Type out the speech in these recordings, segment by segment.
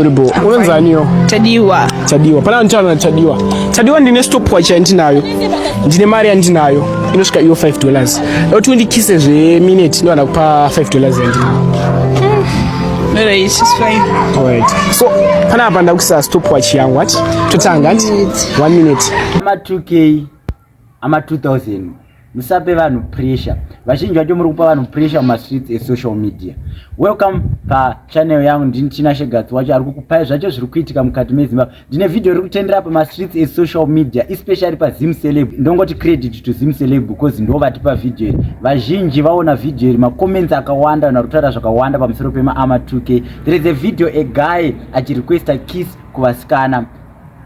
Uribo, unanzaniyo? Chadiwa. Chadiwa, pana ntana na Chadiwa. Chadiwa ndine stopwatch ndinayo. Ndine mari ndinayo. Inosvika iyo $5. Loti undikise zve minute ndo anakupa $5 Alright, it's fine. Alright. So, pana apa ndakuisa stopwatch yangu ati. Totanga ati 1 minute. Ama 2K, ama 2000. Musape vanhu pressure. Vazhinji vacho muri kupa vanhu pressure muma streets e social media. Welcome pa channel yangu ndini Tina Shegatsi wacho ari kukupai zvacho zviri kuitika mukati meZimbabwe. Ndine video iri kutendera pa streets e social media, especially pa Zim Celeb. Ndongoti credit to Zim Celeb because ndo vatipa video iri. Vazhinji vaona video iri, ma comments akawanda na rutaura zvakawanda pamusoro pema ama 2K. There is a video a guy achirequesta kiss kuvasikana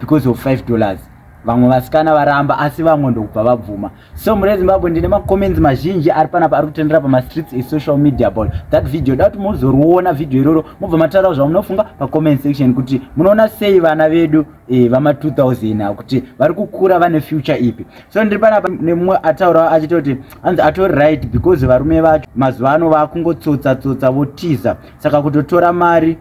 because of $5. Vamwe vasikana varamba asi vamwe ndokubva vabvuma. So muri Zimbabwe ndine ma comments mazhinji ari panapa ari kutendera pa streets e social media about that video. Dati muzoriona video iroro mubva mataura zvamunofunga pa comment section kuti munoona sei vana vedu vama 2000 kuti vari kukura vane future ipi. So ndiri panapa nemumwe ataura achitoti anzi atori right because varume vacho mazuva ano vakungotsotsa votiza saka kutotora mari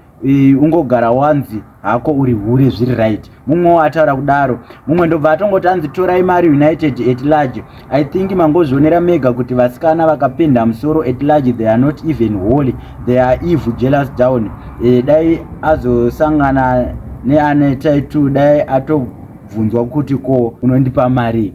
ungogara wanzi hako uri hure zviri right. Mumwe ataura kudaro, mumwe ndobva atongoti anzi torai mari United at large. I think mangozvionera mega kuti vasikana vakapenda musoro at large, they are not even holy, they are evil, jealous down. Dai azosangana neane tu dai atovhunzwa kuti ko unondipa mari.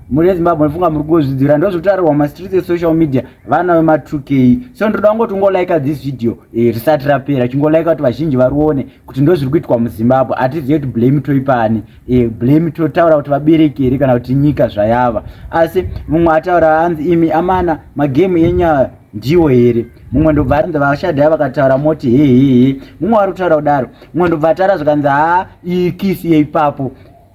Muri Zimbabwe mfunga muri kuzvidzira ndo zvitarirwa ma streets e social media vana vema 2K. So ndoda ngoti ungolike this video risati rapera, chingolike kuti vazhinji varione kuti ndo zviri kuitwa muZimbabwe. Atiziye kuti blame toipani, blame totaura kuti vabereki here kana kuti nyika zvayava. Asi mumwe ataura anzi imi amana magame enya ndiwo here. Mumwe ndobva arinza vashadha vakataura moti he. Mumwe ari kutaura kudaro, mumwe ndobva atara zvakanzi ikisi yeipapo.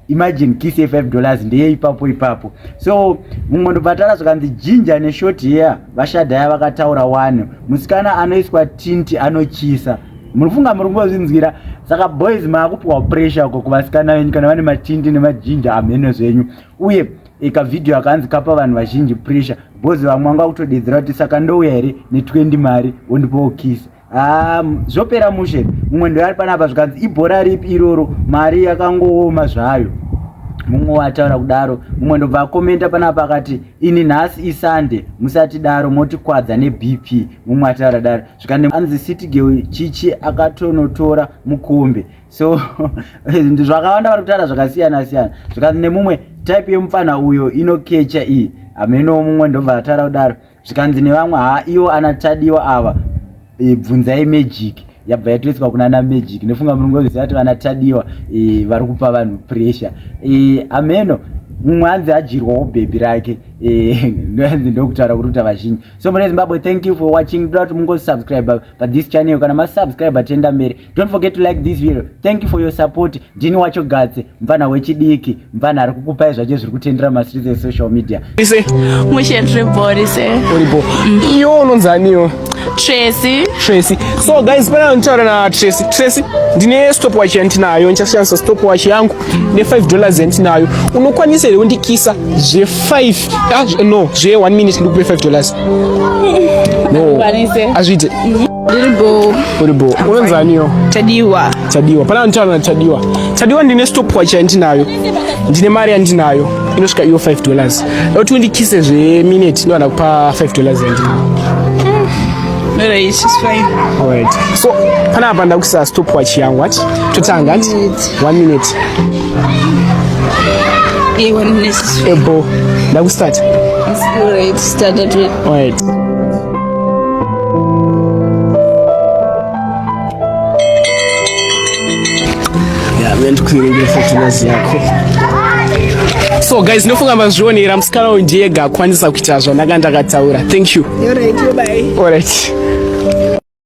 Imagine kisi $5 ndeye ipapo. So mumwe ndobvatara zvakanzi jinja neshort hair vashadhaya vakataura 1. Musikana anoiswa tinti anochisa. Munofunga muri kungozvinzwira. Saka boys maakupwa pressure uko kuvasikana venyu kana vane matindi nemajinja ameno zvenyu. Uye eka video akanzi kapa vanhu vazhinji pressure. Boys vamwe vanga kutodedzera kuti saka ndouya here ne20 mari wondipawo kisi. Zvopera mushe. Mumwe ndo ari panapa zvakanzi ibhora ripi iroro, mari yakangooma zvayo. Mumwe wataura kudaro, mumwe ndobva akomenta panapa akati ini nhasi isande musati daro motikwadza neBP. Mumwe ataura daro zvikande anzi city girl chichi akatonotora mukombe. So zvakawanda vari kutaura zvakasiyana siyana. Zvikanzi nemumwe type yemufana uyo inokecha iyi ameno. Mumwe ndobva ataura kudaro zvikanzi nevamwe iwo anatadiwa ava bvunzai magic yabva yatoiswa kuna magic. Nefunga munongoziva kuti vanatadiwa vari kupa vanhu pressure. Ameno mumwe anzi adyirwawo bhebi rake. Ndokutaura kuruta vazhinji. So muri Zimbabwe, thank you for watching. Don't forget to subscribe pa this channel kana masubscribe tenda mberi. Don't forget to like this video. Thank you for your support. Ndini wacho Gatsi, mfana wechidiki, mfana ari kukupai zvacho zviri kutendera ma streets e social media. Ise mushendre borise. Uribo. Iyo unonzaniyo? Tracy. So guys, pana ntaura na Tracy. Ndine stopwatch ndinayo, nchashansa stopwatch yangu ne $5 ndinayo. Unokwanisa here undikisa zve 5 no, zve 1 minute ndikupe $5. No. Azvite. Uribo. Unonzaniyo? Chadiwa. Pana ntaura na Chadiwa ndine stopwatch ndinayo. Ndine mari ndinayo. Inosvika iyo $5. Loti undikise zve minute ndo anakupa $5 Alright, it's fine. Alright. So pana apa ndakuisa stopwatch yangu ati totanga ati 1 minute. 1 minute. Ebo. Ndakustart. It's alright. Started with. Alright. Ndikuiringira $5 yako. So guys, nofunga mazvionera musikana ndiye ga kwanisa kuita zvandakataura. Thank you. Alright, bye. Alright.